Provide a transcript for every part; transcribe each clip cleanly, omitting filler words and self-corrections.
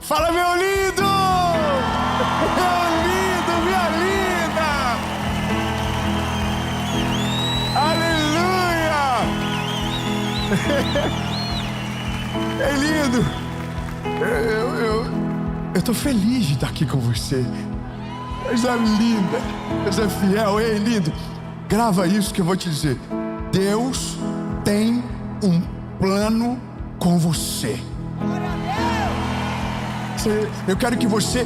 Fala, meu lindo! Meu lindo, minha linda! Aleluia! É lindo! Eu tô feliz de estar aqui com você. Coisa linda, coisa fiel. Ei, lindo, grava isso que eu vou te dizer. Deus tem um plano com você. Eu quero que você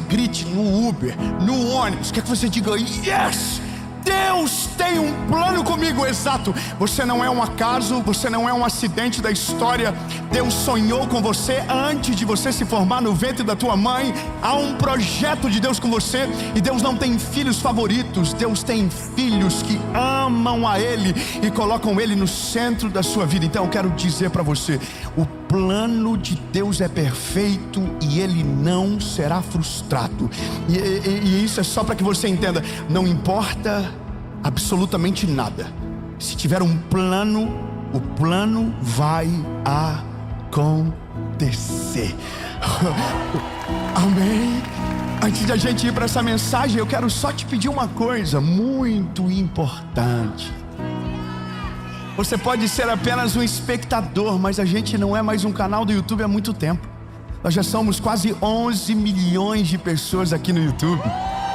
grite no Uber, no ônibus, quer que você diga: yes! Deus tem um plano comigo, exato. Você não é um acaso, você não é um acidente da história. Deus sonhou com você antes de você se formar no ventre da tua mãe. Há um projeto de Deus com você. E Deus não tem filhos favoritos. Deus tem filhos que amam a Ele e colocam Ele no centro da sua vida. Então eu quero dizer para você: o plano de Deus é perfeito e Ele não será frustrado. E isso é só para que você entenda. Não importa absolutamente nada. Se tiver um plano, o plano vai acontecer. Amém? Antes de a gente ir para essa mensagem, eu quero só te pedir uma coisa muito importante. Você pode ser apenas um espectador, mas a gente não é mais um canal do YouTube há muito tempo. Nós já somos quase 11 milhões de pessoas aqui no YouTube.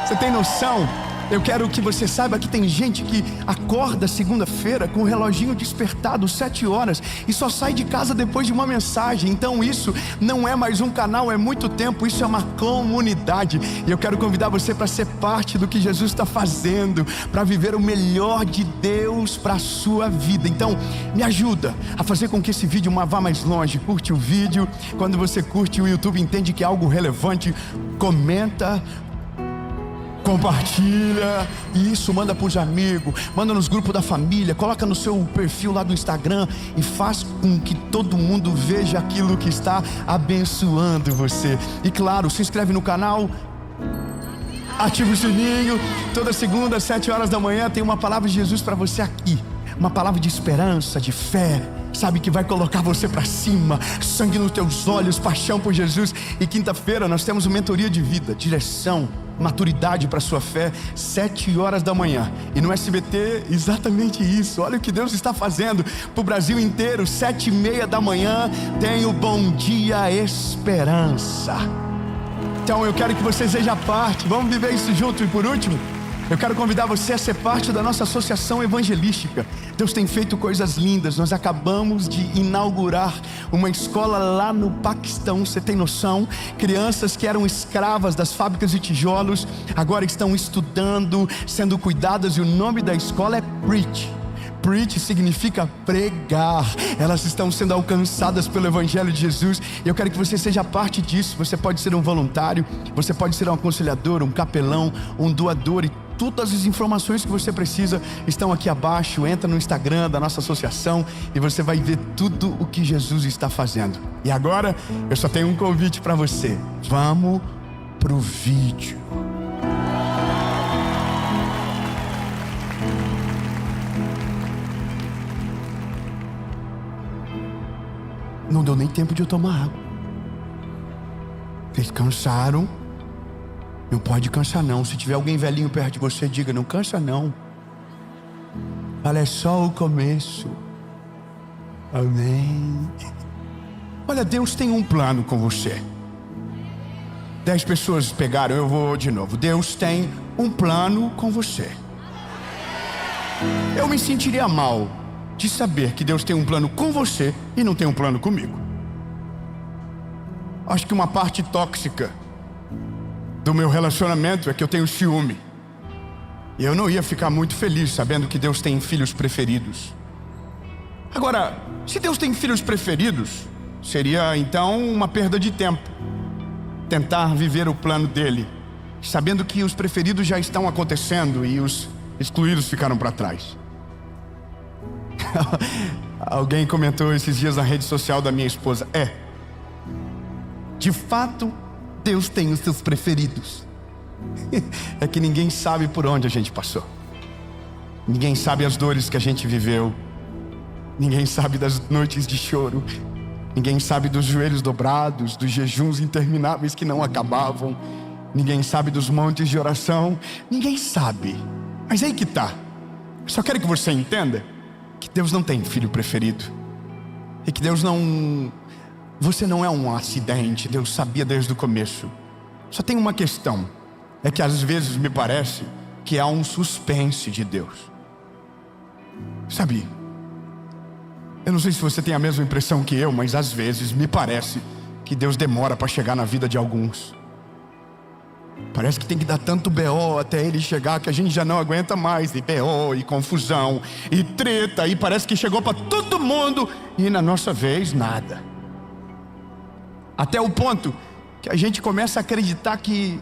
Você tem noção? Eu quero que você saiba que tem gente que acorda segunda-feira com o reloginho despertado 7 horas e só sai de casa depois de uma mensagem. Então isso não é mais um canal, é muito tempo, isso é uma comunidade. E eu quero convidar você para ser parte do que Jesus está fazendo, para viver o melhor de Deus para a sua vida. Então me ajuda a fazer com que esse vídeo vá mais longe. Curte o vídeo. Quando você curte, o YouTube entende que é algo relevante. Comenta, compartilha, e isso manda para os amigos, manda nos grupos da família, coloca no seu perfil lá do Instagram e faz com que todo mundo veja aquilo que está abençoando você. E claro, se inscreve no canal, ativa o sininho. Toda segunda às 7 horas da manhã tem uma palavra de Jesus para você aqui, uma palavra de esperança, de fé, sabe, que vai colocar você para cima, sangue nos teus olhos, paixão por Jesus. E quinta-feira nós temos uma mentoria de vida, direção, maturidade para a sua fé, 7 horas da manhã. E no SBT, exatamente isso. Olha o que Deus está fazendo para o Brasil inteiro. 7:30 da manhã tem o Bom Dia Esperança. Então eu quero que você seja parte. Vamos viver isso junto. E por último, eu quero convidar você a ser parte da nossa associação evangelística. Deus tem feito coisas lindas. Nós acabamos de inaugurar uma escola lá no Paquistão. Você tem noção? Crianças que eram escravas das fábricas de tijolos agora estão estudando, sendo cuidadas. E o nome da escola é Preach. Preach significa pregar. Elas estão sendo alcançadas pelo Evangelho de Jesus. E eu quero que você seja parte disso. Você pode ser um voluntário, você pode ser um aconselhador, um capelão, um doador. E todas as informações que você precisa estão aqui abaixo. Entra no Instagram da nossa associação e você vai ver tudo o que Jesus está fazendo. E agora eu só tenho um convite para você. Vamos pro vídeo. Não deu nem tempo de eu tomar água. Vocês cansaram? Não pode cansar não. Se tiver alguém velhinho perto de você, diga: não cansa não. Fala: é só o começo. Amém. Olha, Deus tem um plano com você. 10 pessoas pegaram, eu vou de novo. Deus tem um plano com você. Eu me sentiria mal de saber que Deus tem um plano com você e não tem um plano comigo. Acho que uma parte tóxica do meu relacionamento é que eu tenho ciúme. E eu não ia ficar muito feliz sabendo que Deus tem filhos preferidos. Agora, se Deus tem filhos preferidos, seria então uma perda de tempo tentar viver o plano dele, sabendo que os preferidos já estão acontecendo e os excluídos ficaram para trás. Alguém comentou esses dias na rede social da minha esposa: de fato, Deus tem os seus preferidos. É que ninguém sabe por onde a gente passou. Ninguém sabe as dores que a gente viveu. Ninguém sabe das noites de choro. Ninguém sabe dos joelhos dobrados, dos jejuns intermináveis que não acabavam. Ninguém sabe dos montes de oração. Ninguém sabe. Mas aí que tá. Eu só quero que você entenda que Deus não tem filho preferido. E que Deus não... Você não é um acidente. Deus sabia desde o começo. Só tem uma questão. É que às vezes me parece que há um suspense de Deus. Sabe? Eu não sei se você tem a mesma impressão que eu, mas às vezes me parece que Deus demora para chegar na vida de alguns. Parece que tem que dar tanto BO até Ele chegar que a gente já não aguenta mais. E BO, e confusão, e treta, e parece que chegou para todo mundo. E na nossa vez, nada. Até o ponto que a gente começa a acreditar que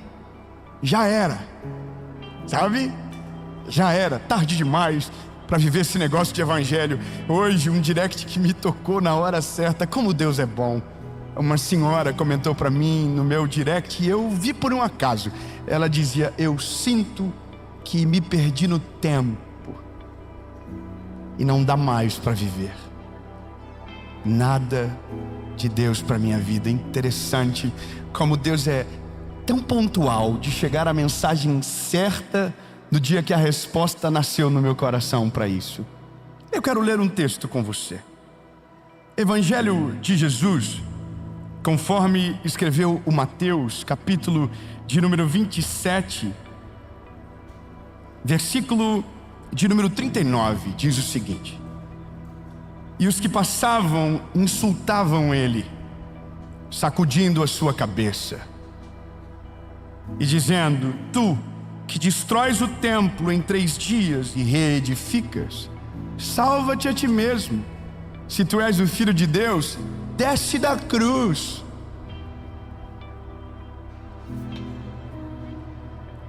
já era. Sabe? Já era, tarde demais para viver esse negócio de evangelho. Hoje um direct que me tocou na hora certa. Como Deus é bom. Uma senhora comentou para mim no meu direct, e eu vi por um acaso. Ela dizia: eu sinto que me perdi no tempo e não dá mais para viver. Nada de Deus para minha vida. Interessante como Deus é tão pontual de chegar à mensagem certa no dia que a resposta nasceu no meu coração para isso. Eu quero ler um texto com você. Evangelho de Jesus, conforme escreveu o Mateus, capítulo de número 27, versículo de número 39, diz o seguinte: e os que passavam insultavam ele, sacudindo a sua cabeça e dizendo: tu que destróis o templo em 3 dias e reedificas, salva-te a ti mesmo. Se tu és o Filho de Deus, desce da cruz.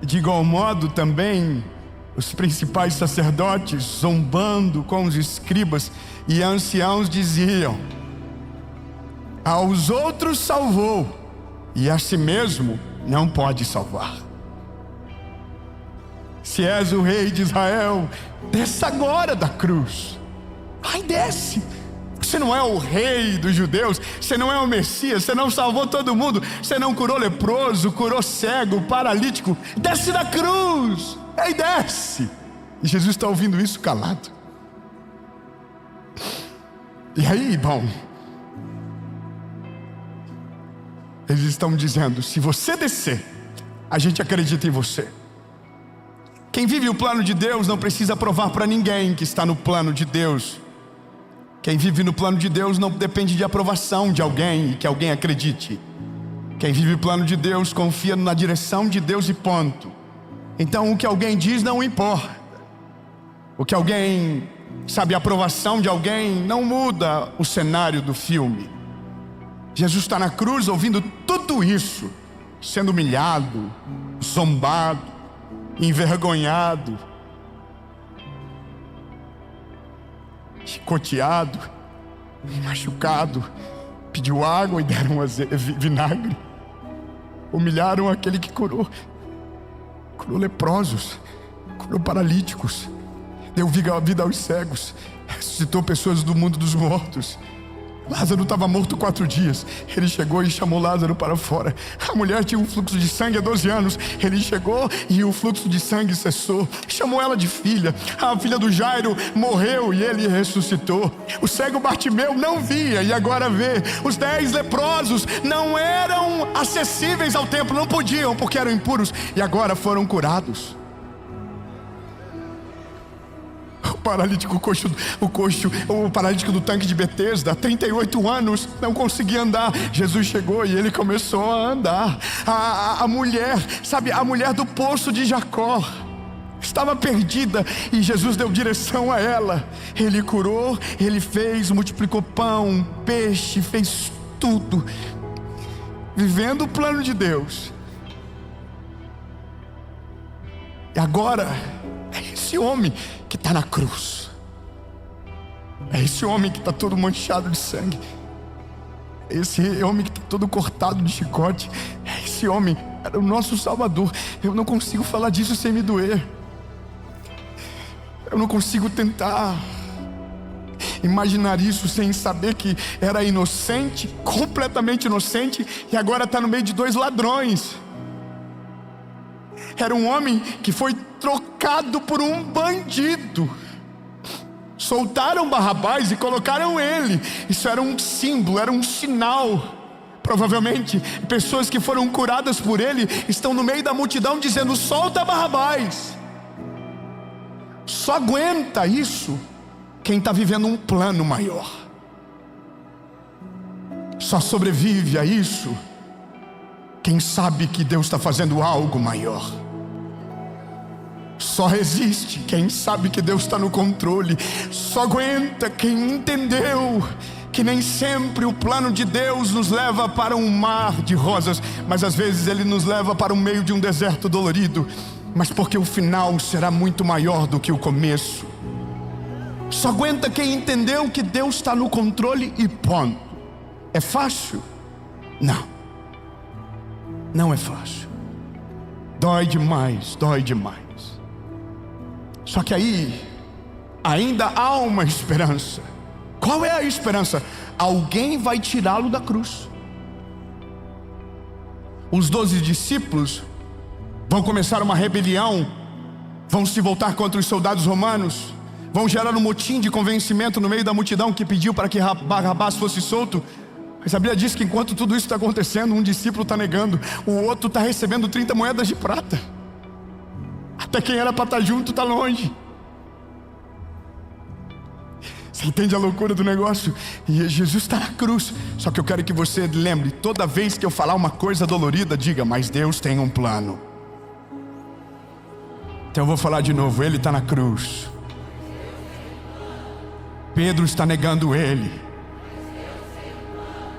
De igual modo também os principais sacerdotes, zombando com os escribas e anciãos, diziam: aos outros salvou, e a si mesmo não pode salvar. Se és o rei de Israel, desça agora da cruz. Ai, desce. Você não é o rei dos judeus, você não é o Messias, você não salvou todo mundo, você não curou leproso, curou cego, paralítico. Desce da cruz. Ei, desce. E Jesus está ouvindo isso calado. E aí, bom, eles estão dizendo: se você descer, a gente acredita em você. Quem vive o plano de Deus não precisa provar para ninguém que está no plano de Deus. Quem vive no plano de Deus não depende de aprovação de alguém e que alguém acredite. Quem vive o plano de Deus confia na direção de Deus e ponto. Então o que alguém diz não importa. O que alguém, sabe, a aprovação de alguém não muda o cenário do filme. Jesus está na cruz ouvindo tudo isso, sendo humilhado, zombado, envergonhado, chicoteado, machucado. Pediu água e deram vinagre. Humilharam aquele que curou leprosos, curou paralíticos, deu vida aos cegos, ressuscitou pessoas do mundo dos mortos. Lázaro estava morto 4 dias. Ele chegou e chamou Lázaro para fora. A mulher tinha um fluxo de sangue há 12 anos. Ele chegou e o fluxo de sangue cessou. Chamou ela de filha. A filha do Jairo morreu e ele ressuscitou. O cego Bartimeu não via e agora vê. Os 10 leprosos não eram acessíveis ao templo, não podiam porque eram impuros, e agora foram curados. O paralítico do tanque de Betesda, 38 anos, não conseguia andar. Jesus chegou e ele começou a andar. A mulher, sabe, a mulher do poço de Jacó, estava perdida e Jesus deu direção a ela. Ele curou, ele fez, multiplicou pão, peixe, fez tudo, vivendo o plano de Deus. E agora é esse homem que está na cruz. É esse homem que está todo manchado de sangue. É esse homem que está todo cortado de chicote. É esse homem, era o nosso Salvador. Eu não consigo falar disso sem me doer. Eu não consigo tentar Imaginar isso sem saber que era inocente, completamente inocente, e agora está no meio de dois ladrões. Era um homem que foi trocado por um bandido. Soltaram Barrabás e colocaram ele. Isso era um símbolo, era um sinal. Provavelmente pessoas que foram curadas por ele estão no meio da multidão dizendo: solta Barrabás. Só aguenta isso quem está vivendo um plano maior. Só sobrevive a isso quem sabe que Deus está fazendo algo maior. Só resiste quem sabe que Deus está no controle. Só aguenta quem entendeu que nem sempre o plano de Deus nos leva para um mar de rosas, mas às vezes Ele nos leva para o meio de um deserto dolorido, mas porque o final será muito maior do que o começo. Só aguenta quem entendeu que Deus está no controle e ponto. É fácil? Não. Não é fácil. Dói demais, dói demais. Só que aí ainda há uma esperança. Qual é a esperança? Alguém vai tirá-lo da cruz. Os 12 discípulos vão começar uma rebelião, vão se voltar contra os soldados romanos, vão gerar um motim de convencimento no meio da multidão que pediu para que Barrabás fosse solto. Mas a Bíblia diz que enquanto tudo isso está acontecendo, um discípulo está negando, o outro está recebendo 30 moedas de prata. Até quem era para estar junto está longe. Você entende a loucura do negócio? E Jesus está na cruz. Só que eu quero que você lembre, toda vez que eu falar uma coisa dolorida, diga: mas Deus tem um plano. Então eu vou falar de novo, Ele está na cruz. Pedro está negando Ele.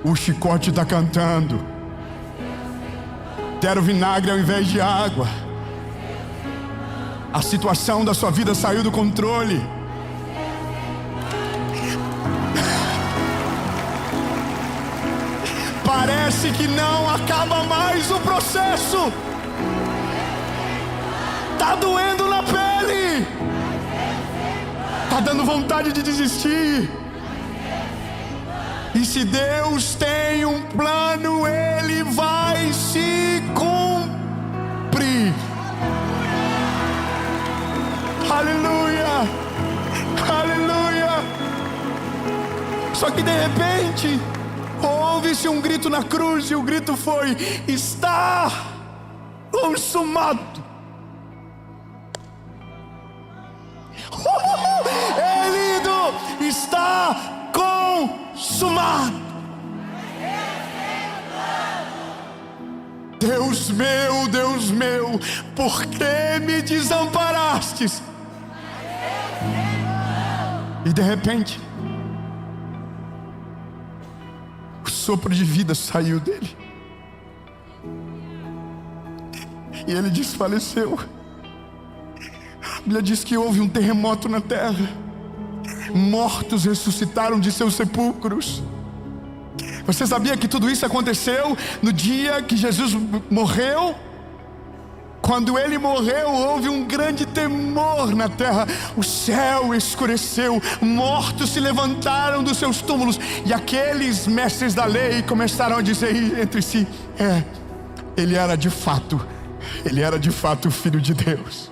O chicote está cantando. Deram vinagre ao invés de água. A situação da sua vida saiu do controle. Parece que não acaba mais o processo. Tá doendo na pele. Tá dando vontade de desistir. E se Deus tem um plano, Ele vai se cumprir. Aleluia, aleluia. Só que de repente ouve-se um grito na cruz, e o grito foi: está consumado. Lido, está consumado. Deus meu, por que me desamparastes? E de repente o sopro de vida saiu dele e ele desfaleceu. A Bíblia diz que houve um terremoto na terra. Mortos ressuscitaram de seus sepulcros. Você sabia que tudo isso aconteceu no dia que Jesus morreu? Quando Ele morreu, houve um grande temor na terra. O céu escureceu, mortos se levantaram dos seus túmulos, e aqueles mestres da lei começaram a dizer entre si: Ele era de fato o Filho de Deus.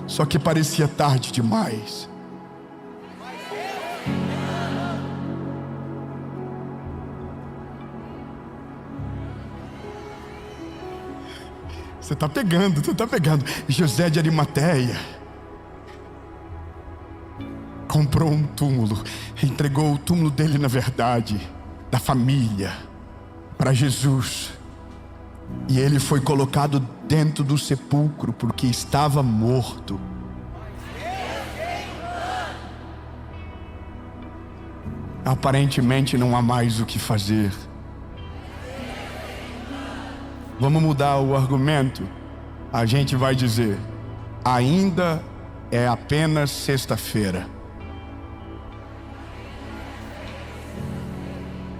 Só que parecia tarde demais. Você está pegando. José de Arimateia comprou um túmulo, entregou o túmulo dele, na verdade, da família, para Jesus. E ele foi colocado dentro do sepulcro porque estava morto. Aparentemente não há mais o que fazer. Vamos mudar o argumento. A gente vai dizer: ainda é apenas sexta-feira.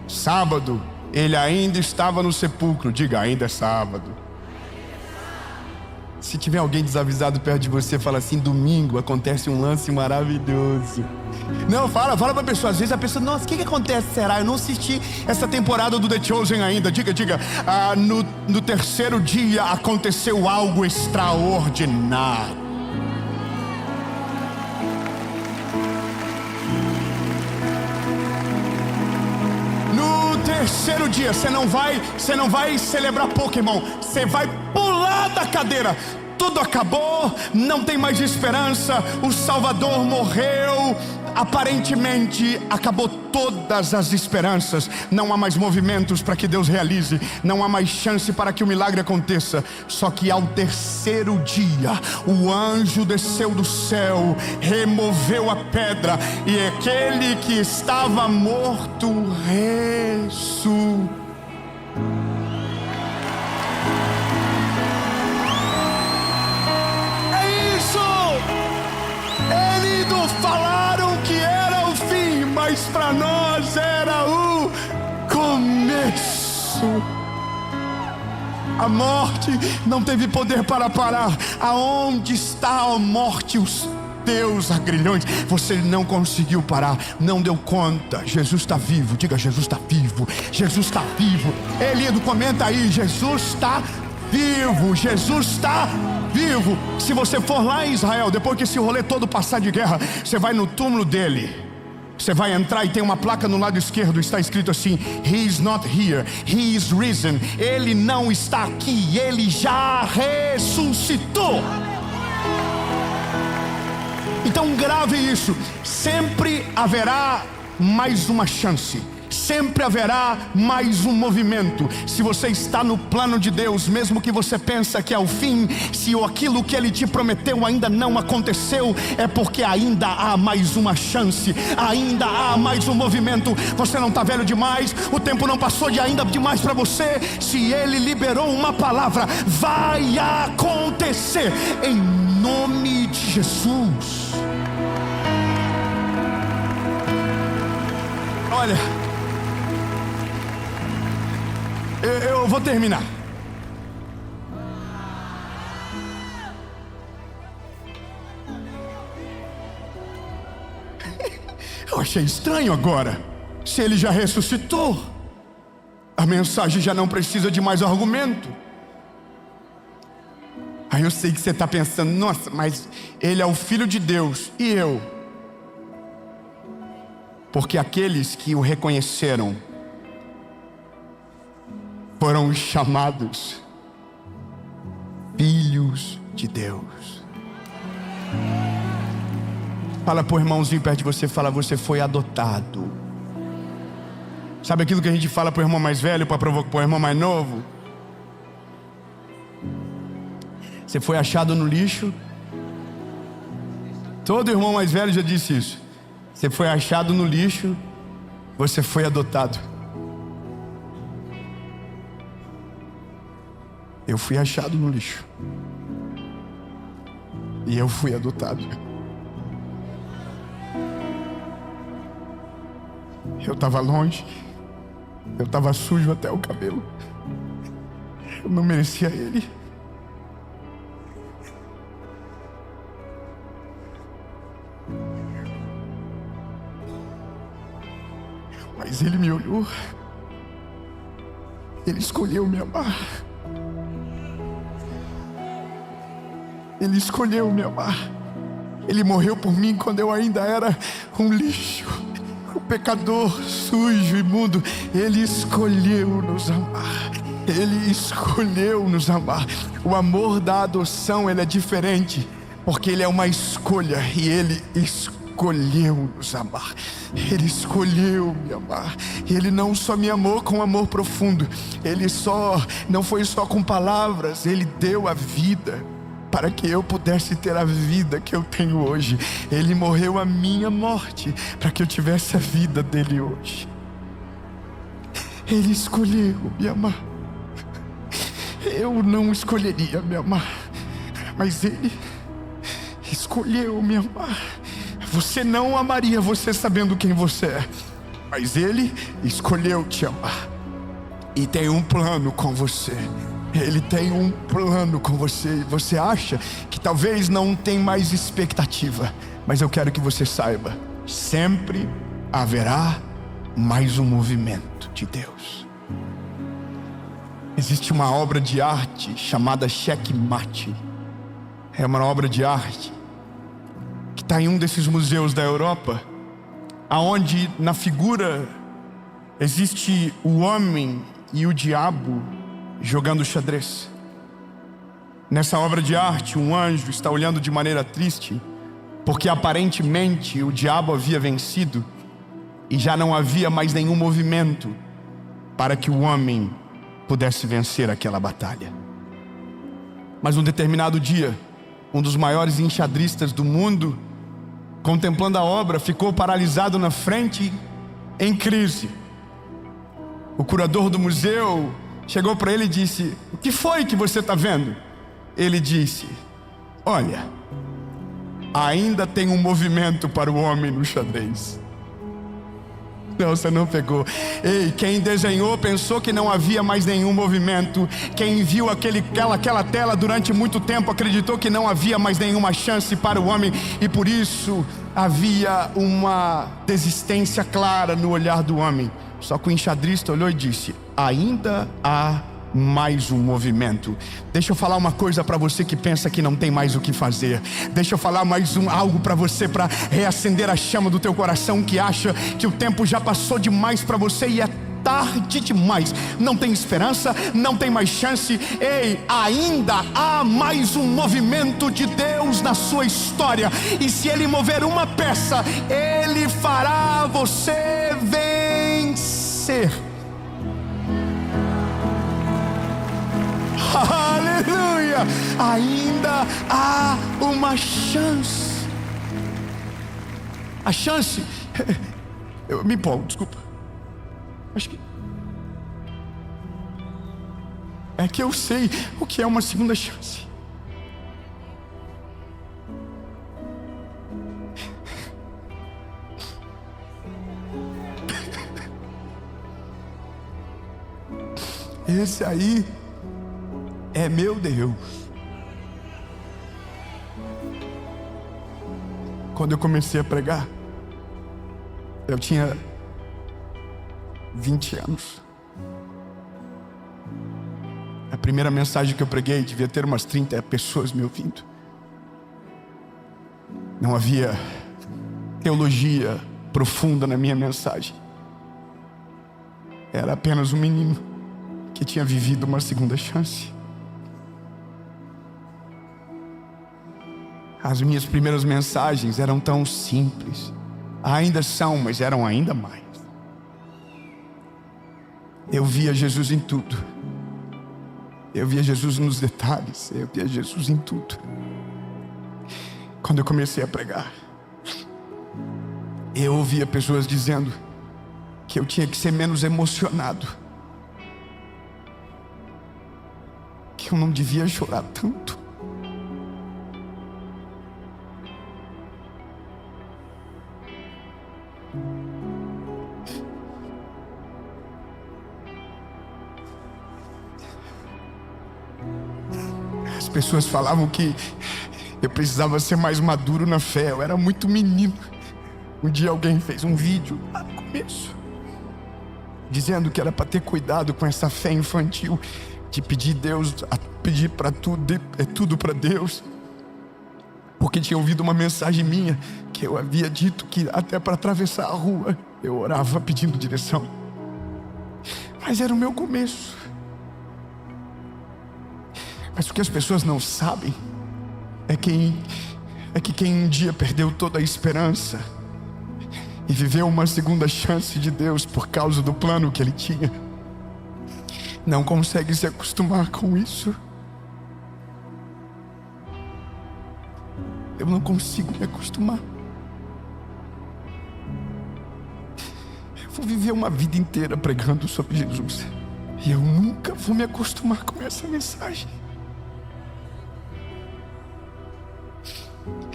Sábado, ele ainda estava no sepulcro. Diga: ainda é sábado. Se tiver alguém desavisado perto de você, fala assim: domingo acontece um lance maravilhoso. Não, fala pra pessoa. Às vezes a pessoa: nossa, o que acontece, será? Eu não assisti essa temporada do The Chosen ainda. Diga. No terceiro dia aconteceu algo extraordinário. Terceiro dia, você não vai celebrar Pokémon, você vai pular da cadeira. Tudo acabou, não tem mais esperança, o Salvador morreu. Aparentemente acabou todas as esperanças. Não há mais movimentos para que Deus realize, não há mais chance para que o milagre aconteça. Só que ao terceiro dia, o anjo desceu do céu, removeu a pedra, e aquele que estava morto ressuscitou. É isso! Eles falaram que era o fim, mas para nós era o começo. A morte não teve poder para parar. Aonde está a morte, os teus agrilhões? Você não conseguiu parar, não deu conta. Jesus está vivo. Diga: Jesus está vivo. Jesus está vivo. Elindo, comenta aí: Jesus está vivo. Jesus está vivo. Se você for lá em Israel, depois que esse rolê todo passar de guerra, você vai no túmulo dele. Você vai entrar e tem uma placa no lado esquerdo, está escrito assim: He is not here, He is risen. Ele não está aqui, Ele já ressuscitou. Então grave isso: sempre haverá mais uma chance, sempre haverá mais um movimento. Se você está no plano de Deus, mesmo que você pensa que é o fim, se aquilo que Ele te prometeu ainda não aconteceu, é porque ainda há mais uma chance, ainda há mais um movimento. Você não está velho demais, o tempo não passou de ainda demais para você. Se Ele liberou uma palavra, vai acontecer, em nome de Jesus. Olha, eu vou terminar. Eu achei estranho agora. Se Ele já ressuscitou, a mensagem já não precisa de mais argumento. Aí eu sei que você está pensando: nossa, mas Ele é o Filho de Deus, e eu? Porque aqueles que o reconheceram foram chamados filhos de Deus. Fala pro irmãozinho perto de você, fala: você foi adotado. Sabe aquilo que a gente fala pro irmão mais velho para provocar pro irmão mais novo? Você foi achado no lixo. Todo irmão mais velho já disse isso. Você foi achado no lixo, você foi adotado. Eu fui achado no lixo e eu fui adotado. Eu estava longe, eu estava sujo até o cabelo, eu não merecia Ele. Mas Ele me olhou, Ele escolheu me amar. Ele escolheu me amar. Ele morreu por mim quando eu ainda era um lixo, um pecador, sujo, imundo. Ele escolheu nos amar. Ele escolheu nos amar. O amor da adoção, ele é diferente, porque ele é uma escolha, e Ele escolheu nos amar. Ele escolheu me amar. Ele não só me amou com amor profundo, Ele não foi só com palavras, Ele deu a vida para que eu pudesse ter a vida que eu tenho hoje. Ele morreu a minha morte para que eu tivesse a vida dele hoje. Ele escolheu me amar. Eu não escolheria me amar, mas Ele escolheu me amar. Você não amaria você sabendo quem você é, mas Ele escolheu te amar e tem um plano com você. Ele tem um plano com você. E você acha que talvez não tem mais expectativa, mas eu quero que você saiba: sempre haverá mais um movimento de Deus. Existe uma obra de arte chamada Checkmate. É uma obra de arte que está em um desses museus da Europa, aonde na figura existe o homem e o diabo jogando xadrez. Nessa obra de arte, um anjo está olhando de maneira triste, porque aparentemente o diabo havia vencido e já não havia mais nenhum movimento para que o homem pudesse vencer aquela batalha. Mas um determinado dia, um dos maiores enxadristas do mundo, contemplando a obra, ficou paralisado na frente, em crise. O curador do museu chegou para ele e disse: o que foi que você está vendo? Ele disse: olha, ainda tem um movimento para o homem no xadrez. Não, você não pegou. Ei, quem desenhou pensou que não havia mais nenhum movimento. Quem viu aquela tela durante muito tempo acreditou que não havia mais nenhuma chance para o homem, e por isso havia uma desistência clara no olhar do homem. Só que o enxadrista olhou e disse: ainda há mais um movimento. Deixa eu falar uma coisa para você que pensa que não tem mais o que fazer. Deixa eu falar algo para você, para reacender a chama do teu coração, que acha que o tempo já passou demais para você e é tarde demais, não tem esperança, não tem mais chance. Ei, ainda há mais um movimento de Deus na sua história, e se Ele mover uma peça, Ele fará você vencer. Aleluia! Ainda há uma chance. A chance... Eu me empolgo, desculpa. Acho que... é que eu sei o que é uma segunda chance. Esse aí é meu Deus. Quando eu comecei a pregar, eu tinha 20 anos. A primeira mensagem que eu preguei devia ter umas 30 pessoas me ouvindo. Não havia teologia profunda na minha mensagem. Era apenas um menino que tinha vivido uma segunda chance. As minhas primeiras mensagens eram tão simples. Ainda são, mas eram ainda mais. Eu via Jesus em tudo. Eu via Jesus nos detalhes. Eu via Jesus em tudo. Quando eu comecei a pregar, eu ouvia pessoas dizendo que eu tinha que ser menos emocionado, que eu não devia chorar tanto. As pessoas falavam que eu precisava ser mais maduro na fé. Eu era muito menino. Um dia alguém fez um vídeo lá no começo, dizendo que era para ter cuidado com essa fé infantil, de pedir pedir para tudo para Deus, porque tinha ouvido uma mensagem minha que eu havia dito que até para atravessar a rua eu orava pedindo direção. Mas era o meu começo. Mas o que as pessoas não sabem é que quem um dia perdeu toda a esperança e viveu uma segunda chance de Deus por causa do plano que Ele tinha, não consegue se acostumar com isso. Eu não consigo me acostumar. Eu vou viver uma vida inteira pregando sobre Jesus e eu nunca vou me acostumar com essa mensagem.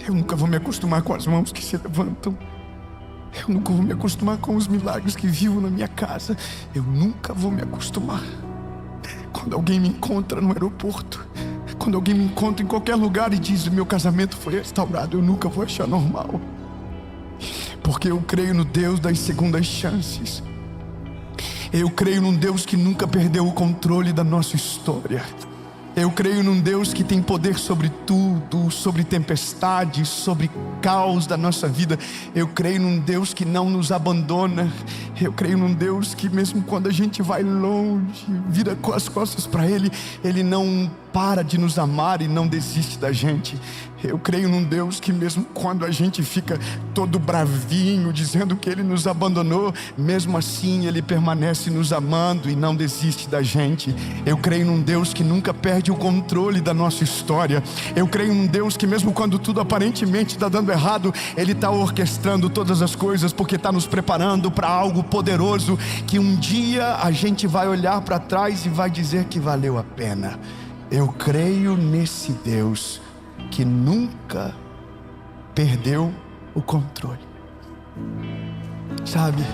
Eu nunca vou me acostumar com as mãos que se levantam. Eu nunca vou me acostumar com os milagres que vivo na minha casa. Eu nunca vou me acostumar com Quando alguém me encontra no aeroporto, quando alguém me encontra em qualquer lugar e diz: meu casamento foi restaurado, eu nunca vou achar normal. Porque eu creio no Deus das segundas chances. Eu creio num Deus que nunca perdeu o controle da nossa história. Eu creio num Deus que tem poder sobre tudo, sobre tempestades, sobre caos da nossa vida. Eu creio num Deus que não nos abandona. Eu creio num Deus que mesmo quando a gente vai longe, vira com as costas para Ele, Ele não para de nos amar e não desiste da gente. Eu creio num Deus que mesmo quando a gente fica todo bravinho, dizendo que Ele nos abandonou, mesmo assim Ele permanece nos amando e não desiste da gente. Eu creio num Deus que nunca perde o controle da nossa história. Eu creio num Deus que mesmo quando tudo aparentemente está dando errado, Ele está orquestrando todas as coisas, porque está nos preparando para algo poderoso, que um dia a gente vai olhar para trás e vai dizer que valeu a pena. Eu creio nesse Deus que nunca perdeu o controle. Sabe?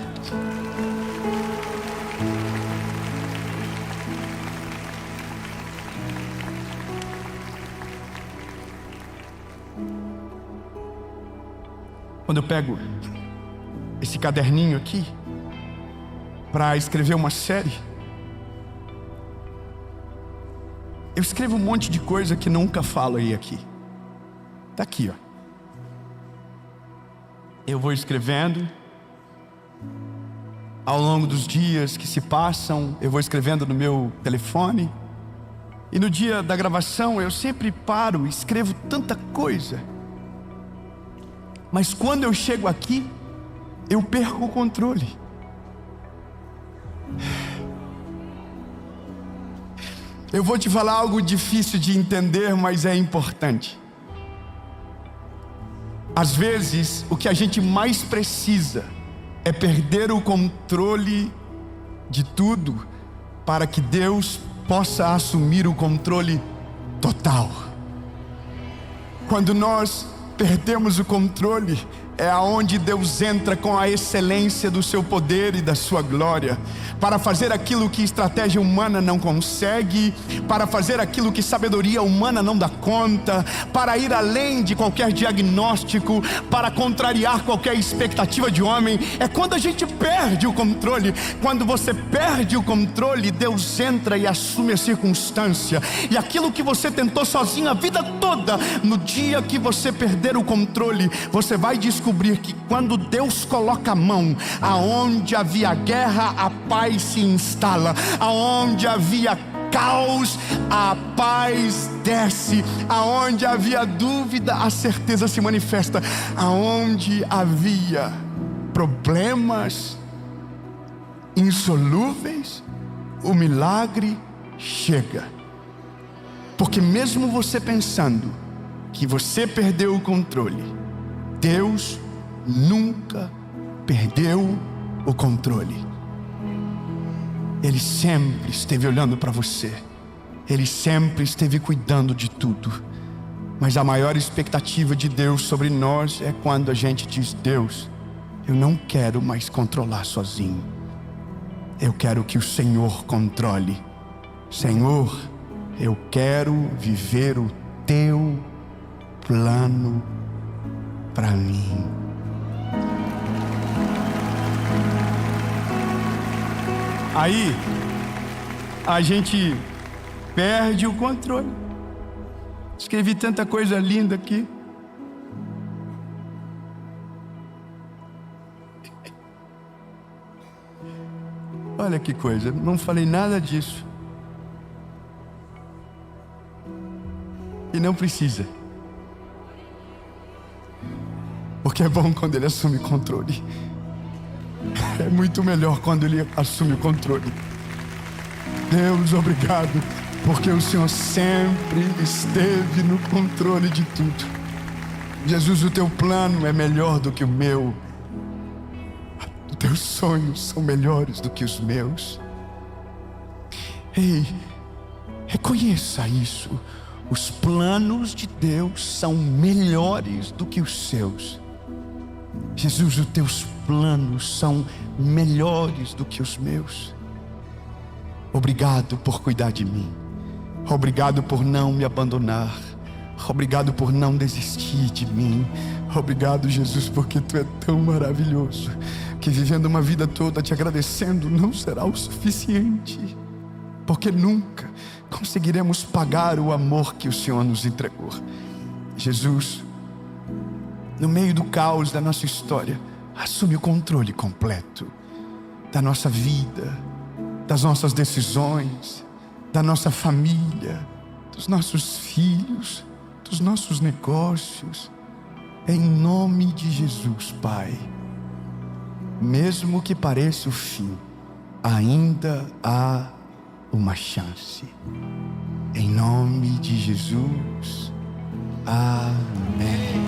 Quando eu pego esse caderninho aqui para escrever uma série, eu escrevo um monte de coisa que nunca falo aí aqui. Tá aqui, ó. Eu vou escrevendo. Ao longo dos dias que se passam, eu vou escrevendo no meu telefone. E no dia da gravação eu sempre paro e escrevo tanta coisa. Mas quando eu chego aqui, eu perco o controle. Eu vou te falar algo difícil de entender, mas é importante. Às vezes, o que a gente mais precisa é perder o controle de tudo para que Deus possa assumir o controle total. Quando nós perdemos o controle, é aonde Deus entra com a excelência do seu poder e da sua glória, para fazer aquilo que estratégia humana não consegue, para fazer aquilo que sabedoria humana não dá conta, para ir além de qualquer diagnóstico, para contrariar qualquer expectativa de homem. É quando a gente perde o controle. Quando você perde o controle, Deus entra e assume a circunstância, e aquilo que você tentou sozinho a vida toda, no dia que você perder o controle, você vai descobrir que quando Deus coloca a mão, aonde havia guerra, a paz se instala. Aonde havia caos, a paz desce. Aonde havia dúvida, a certeza se manifesta. Aonde havia problemas insolúveis, o milagre chega. Porque mesmo você pensando que você perdeu o controle, Deus nunca perdeu o controle. Ele sempre esteve olhando para você. Ele sempre esteve cuidando de tudo. Mas a maior expectativa de Deus sobre nós é quando a gente diz: Deus, eu não quero mais controlar sozinho. Eu quero que o Senhor controle. Senhor, eu quero viver o teu plano para mim. Aí a gente perde o controle. Escrevi tanta coisa linda aqui. Olha que coisa, não falei nada disso. E não precisa. Porque é bom quando Ele assume controle. É muito melhor quando Ele assume o controle. Deus, obrigado, porque o Senhor sempre esteve no controle de tudo. Jesus, o teu plano é melhor do que o meu. Os teus sonhos são melhores do que os meus. Ei, reconheça isso. Os planos de Deus são melhores do que os seus. Jesus, os teus planos são melhores do que os meus. Obrigado por cuidar de mim. Obrigado por não me abandonar. Obrigado por não desistir de mim. Obrigado, Jesus, porque Tu é tão maravilhoso que vivendo uma vida toda te agradecendo não será o suficiente, porque nunca conseguiremos pagar o amor que o Senhor nos entregou. Jesus, no meio do caos da nossa história, assume o controle completo da nossa vida, das nossas decisões, da nossa família, dos nossos filhos, dos nossos negócios. Em nome de Jesus, Pai. Mesmo que pareça o fim, ainda há uma chance. Em nome de Jesus. Amém.